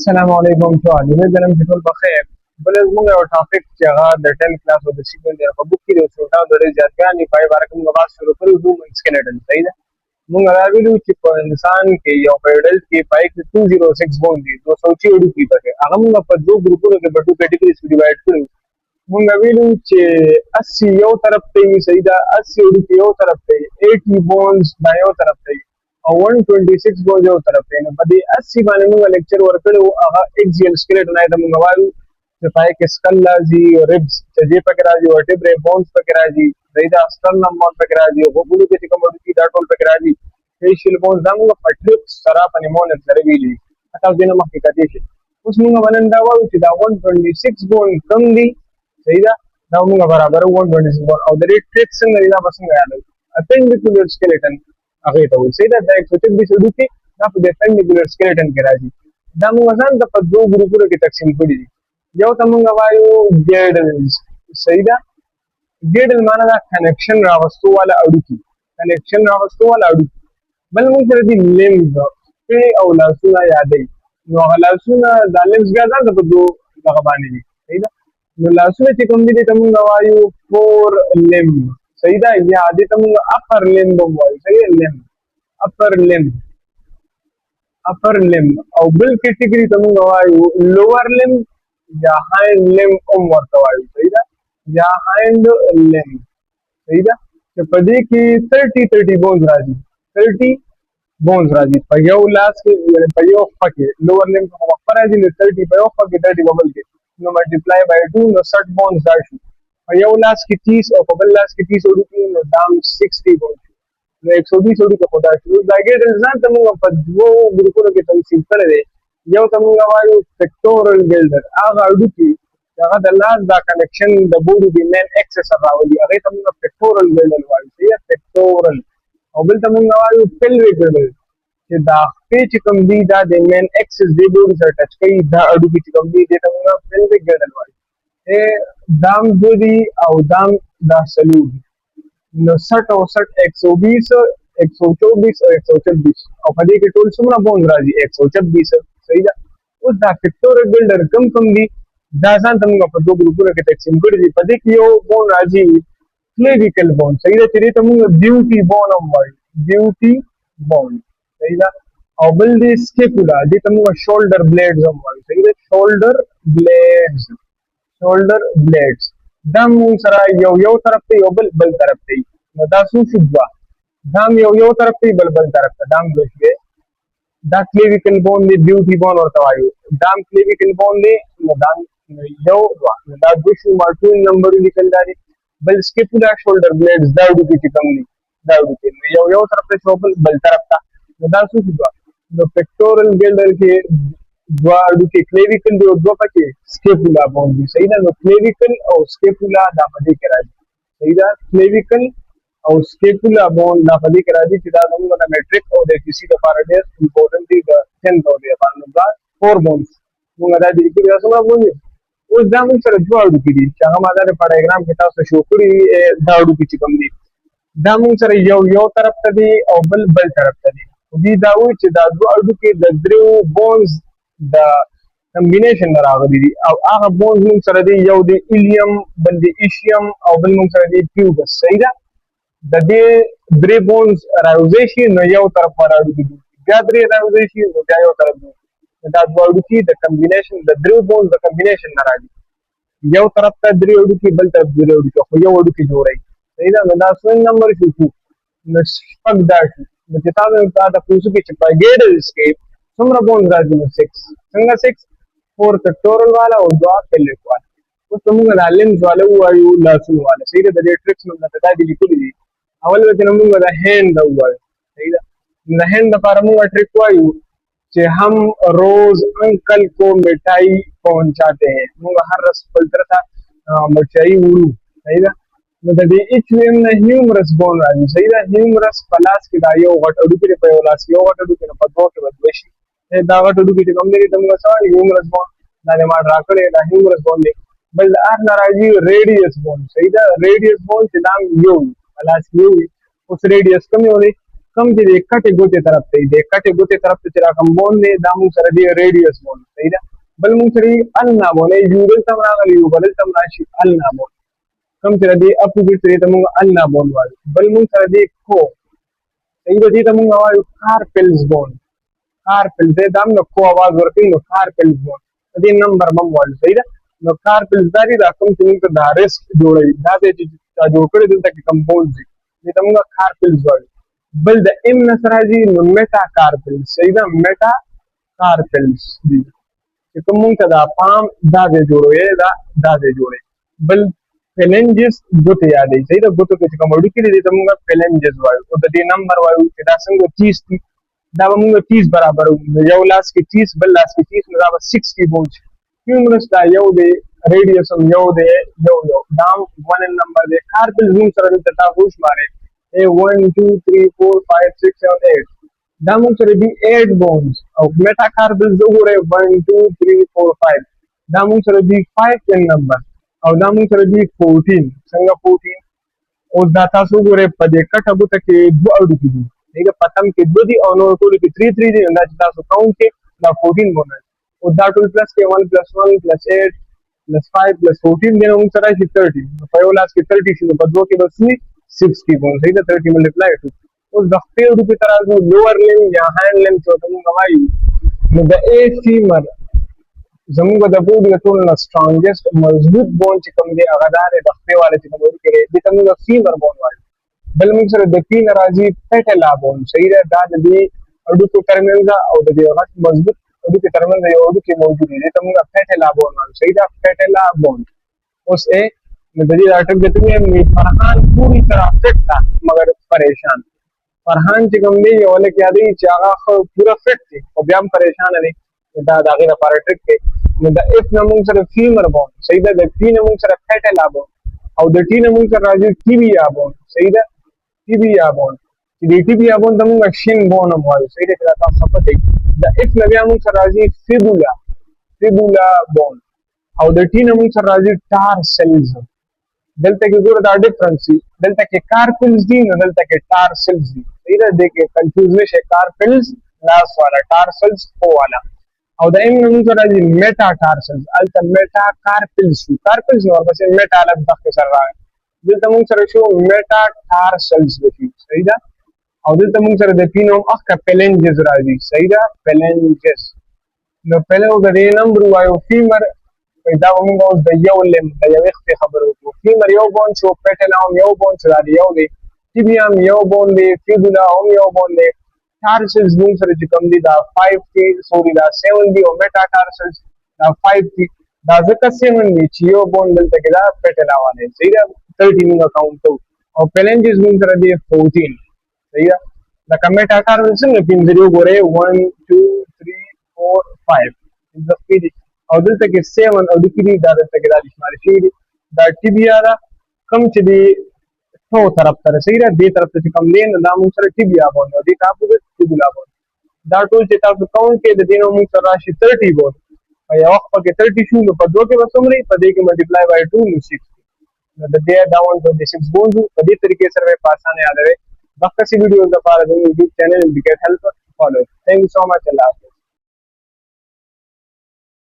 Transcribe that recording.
السلام علیکم ټول زنم ټول بخیر بل موږ یو ټاپک چې هغه د 10 کلاس او د سیکوینس د په بوک کې د څوټا د ځاتګانې پای بارک موږ باندې شروع کړو هیومن سکeleton صحیح ده موږ راویلو چې په انسان کې یو پیډل کې پای کې 206 بون دي 200 اډو کې پکې هغه موږ په دوه ګروپونو کې په دوه کټګوریز کې ډیوایډ کړو موږ ویلو چې 80 یو طرف ته صحیح ده 80 اډو کې یو طرف ته 80 بونز دا یو طرف ته او 126 بونز یو طرف ته نو په دې 80 باندې موږ لیکچر ورکړو هغه ایکزیل سکeleton آی د موږ وایو چې پای کې سکل راځي ریبس چې دې پکې راځي ورټبري بونز پکې راځي زیاده استرنم بون پکې راځي او وګړو کې کوم ډول دا ټول پکې راځي فیشل بونز دا موږ پټریکس سره په نیمونیکس سره ویلي تاسو دې نه مخکې کتئ شي اوس موږ ونن دا وایو چې دا 126 بون کم دي صحیح ده دا موږ برابر 126 بون او د دې ټریک څنګه دا څنګه یادو اپنډیکولر سکeleton هغه ته وایي صحیح ده دا 126 اډو کې دا په اپنډیکولر سکeleton کې راځي دا موږ ځان د په دوه ګروپونو کې تقسیم کړی دي یو ته موږ وایو girdles صحیح ده girdle معنا دا کنیکشن راوستو والا اډوکی کنیکشن راوستو والا اډوکی بل موږ سره دي limbs او لاسونه یادې نو هغه لاسونه د limbs ګازان په دوه دغه باندې دي صحیح ده نو لاسونه چې کوم دي ته موږ وایو فور limb صحیح ده یا دې ته موږ upper limb وایو صحیح limb upper limb او بل کټګوري ته موږ وایو lower limb یا hind limb ورته وایو صحیح ده یا hind limb صحیح ده چې په دې کې 30 بونز راځي 30 بونز راځي په یو لاس کې په یو خوا کې lower limb په خوا راځي نو 30 په یو خوا کې 30 ببل کې نو ملټیپلای بای 2 نو 60 بونز راشي په یو لاس کې 30 او په بل لاس کې 30 وړو کې نو دام 60 بونز نو 120 وړو کې خدا شو دا ګیډل ځان ته موږ په دوه ګروپونو کې تقسیم کړی دی یو ته موږ وایو pectoral girdle هغه اډو کې هغه د لاس دا کنیکشن د بودي د مین اکسس راولي هغه ته موږ pectoral girdle وایو صحیح pectoral او بل ته موږ وایو pelvic girdle چې دا چې کوم دی دا د مین اکسس دی بودي سره ټچ کوي دا اډو کې چې کوم دی ته موږ pelvic girdle وایو دام بودي او دام دا سلوډ نو 60 او 60 120 124 او 126 او په دې کې ټول څومره بون راځي 126 صحیح ده اوس دا pectoral girdle کم دي دا ځان ته موږ په دوه ګروپونو کې تقسیم کړی دي په دې کې یو بون راځي clavicle bone صحیح ده چې ته موږ beauty bone هم وایو beauty bone صحیح ده او بل دی scapula دې ته موږ shoulder blades هم وایو صحیح ده shoulder blades دا موږ سره یو طرف ته یو بل طرف ته نو دا څو شو دا یو طرف ته بل طرف ته دا دوی دا clavicle bone دی beauty bone ورته وایو دا clavicle bone دی نو دا یو دا دوه شو مارټون نمبر لیکل دی بل scapula shoulder blades دا وړو کې کوم دي دا وړو کې یو طرف ته شو بل طرف ته نو دا څه شو نو pectoral girdle کې دوا وړو کې clavicle دی او دوه پکې scapula bone دي صحیح ده نو clavicle او scapula دا پدې کې راځي صحیح ده clavicle او scapula bone دا پدې کې راځي چې دا موږ د میټریک او د FSC لپاره ډېر امپورټنت دي د 10 او د باندې دا 4 بونز موږ دا دي کې تاسو موږ وایو اوس دا موږ سره دوه اډو کې دي چې هغه ماده په ډایګرام کې تاسو شو کړی دا اډو کې کوم دي دا موږ سره یو طرف ته دي او بل طرف ته دي دي دا وایي چې دا دوه اډو کې د درو بونز د کمبینیشن راغلي دي او هغه بونز موږ سره دي یو دی ایلیوم بل دی ایشیم او بل موږ سره دی پیوبس صحیح ده د دې درې بونز راوځي شي نو یو طرف راوځي بیا درې راوځي شي نو بیا یو طرف دا دوه اډو کې د کمبینیشن د درو بونز د کمبینیشن راځي یو طرف ته درې اډو کې بل طرف درې اډو کې خو یو اډو کې جوړي صحیح ده نو دا سوین نمبر شو نو شپږ دا شو نو چې تاسو ته پوښتنه کې چې په girdles کې څومره بونز راځي نو 6 څنګه 6 4 pectoral والا او 2 pelvic والا اوس موږ د limbs والا وایو لاسونه والا صحیح ده د ټریکس موږ ته دا دي لیکلي دي اول وخت موږ د هند وایو صحیح ده د هند لپاره موږ ټریک وایو چې हम रोज अंकल को मिठाई पहुंचाते हैं موږ هر ورځ خپل ترته مچای وړو صحیح ده نو د دې اچ ویم نه هیومرس بون راځي صحیح ده هیومرس پلاس کې دا یو غټ اډو کې په یو لاس یو غټ اډو کې په دوه کې بدل شي دا غټ اډو کې کوم لري تمغه سوال هیومرس بون دا نه ما راکړې دا هیومرس بون دی بل ار ناراضي ریډیس بون صحیح ده ریډیس بون چې دا یو پلاس یو اوس ریډیس کم کم چې د کټې ګوتې طرف ته د کټې ګوتې طرف ته چې راکم بون دی دا موږ سره دی ریډیوس بون صحیح ده. بل موږ سره النا بون یو دلته هم راغلی یو بل دلته هم راشي النا بون کم چې دی اپوزیټ دی ته موږ النا بون وایو. بل موږ سره دی کو صحیح ده دې ته موږ وایو کارپلز بون. کارپلز دا هم کو आवाज ورکوي نو کارپلز بون دې نمبر بم وایو صحیح ده. نو کارپلز دا دی دا کوم چې موږ دا ریسک جوړوي دا دې چې جوړ کړی دلته کې کمپوز دي دې ته موږ کارپلز وایو. بل د ام نصر راځي نو میټا کارپلز صحیح ده میټا کارپلز دي چې کوم موږ ته دا پام دا دې جوړوي دا دې جوړي. بل فلنجز ګوتې یادې صحیح ده ګوتو کې کوم وړو کې دې ته موږ فلنجز وایو او د دې نمبر وایو چې دا څنګه 30 دي دا موږ 30 برابر یو لاس کې 30 بل لاس کې 30 نو دا 60 بون هیومرس دا یو دی ریډیوس هم یو دی یو دا 1 نمبر دی. کارپلز موږ سره دلته تاسو شمارئ 1 2 3 4 5 6 7 8 دا موږ سره دي 8 بونز او میټا کارپلز وګورئ 1 2 3 4 5 دا موږ سره دي 5 نمبر او دا موږ سره دي 14 څنګه 14 اوس دا تاسو وګورئ په دې کټه ګوته کې دوه اډوکي دي دغه پتم کې دوه دي او نو ټول کې 3 3 دي دا چې تاسو کاونټ کې دا 14 بونه او دا ټول پلس کې 1 + 1 + 8 + 5 + 14 دغه موږ سره شي 30 په یو لاس کې 30 شي په دوه کې بس 60 بون صحیح ده 30 ملټیپلای ټو اوس د خپل اډوکي ترازو لوور لیم یا هاند لیم څه ته موږ وایو نو د ا فیمر زموږ د بوډي ټول نه سترونګست مضبوط بون چې کوم دی هغه دار د خپل والے چې کوم کې دي ته موږ فیمر بون وایو. بل موږ سره د پین راځي پټلا بون صحیح ده دا د دې اډوکو ترمنځ او د دې غټ مضبوط اډوکو ترمنځ یو اډوکي موجود دي ته موږ پټلا بون وایو صحیح ده پټلا بون. اوس ا د دې راټک د ته مې فرحان پوری طرح فټ تا مگر پریشان فرحان چې کوم دی یو لکه یادې چې هغه پورا فټ دی او بیا هم پریشان دی دا دغه لپاره ټریک دی نو د اف نمون سره فیمر بون صحیح ده د پی نمون سره پټلا بون او د ټی نمون سره راځي ټیبیا بون صحیح ده ټیبیا بون چې د ټیبیا بون د موږ شین بون هم وایو صحیح ده دا تاسو پته د اف نبیا موږ سره راځي فیبولا بون او د ټی نمون سره راځي ټارسلز دلته کې ګوره دا ډیفرنس دی دلته کې کارپلز دي نو دلته کې ټارسلز دي صحیح ده د کې کنفیوز نشي کارپلز لاس والا ټارسلز خو والا او د ایم نمون سره راځي میټا ټارسلز الته میټا کارپلز کارپلز نو ورپسې میټا الګ دغه سره راځي دلته موږ سره شو میټا ټارسلز وشي صحیح ده او دلته موږ سره د پینوم اخ پلنجز راځي صحیح ده پلنجز نو پهله د دې نمبر وایو فیمر دا موږ اوس د یو لم د یو وخت خبرو کوو فیمر یو بون شو پټلا هم یو بون شو دا یو دی ټیبیا هم یو بون دی فیبولا هم یو بون دی ټارسلز موږ سره چې کوم دی دا 5 دی سوري دا 7 دی او میټا ټارسلز دا 5 دی دا ځکه 7 دی چې یو بون دلته کې دا پټلا والے صحیح ده 30 موږ کاونټ کوو او پلنجز موږ سره دی 14 صحیح ده دا میټا ټارسلز څنګه پینځه ګوره 1 2 3 4 5 د سپیډ او دلته کې 7 او د کې دا دلته کې د شمار شي دا ټیبیا دا کم چې دی څو طرف ته صحیح ده دې طرف ته کم دی نو دا موږ سره ټیبیا بون او دې تاسو د ټیبولا بون دا ټول چې تاسو کاونټ کې د دینو موږ سره راشي 30 بون او یو وخت کې 30 شو نو په دوه کې وسومري په دې کې ملټیپلای بای 2 نو 6 نو د دې دا 126 بون په دې طریقې سره په اسانه یادوي. باقي ویډیوز لپاره د یوټیوب چینل Mdcat help follow. Thank you so much. Allah.